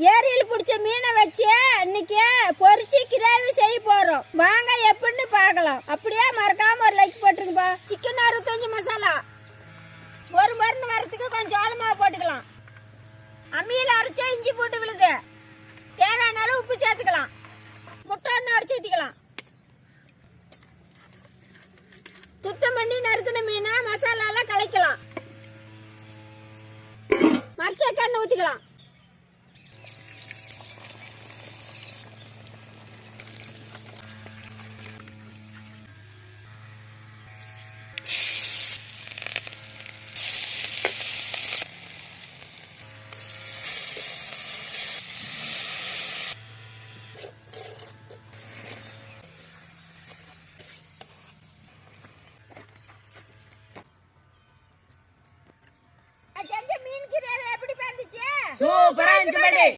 ஏரியில் பிடிச்ச மீனை வச்சு இன்னைக்கு பொரிச்சு கிரேவி செய்ய போறோம். வாங்க எப்படின்னு பார்க்கலாம். அப்படியே மறக்காம ஒரு லைக் போட்டுருங்கப்பா. சிக்கன் 65 மசாலா, ஒரு மருந்து வரத்துக்கு கொஞ்சம் சோள மாவு போட்டுக்கலாம். அம்மியில் அரைச்சா இஞ்சி போட்டு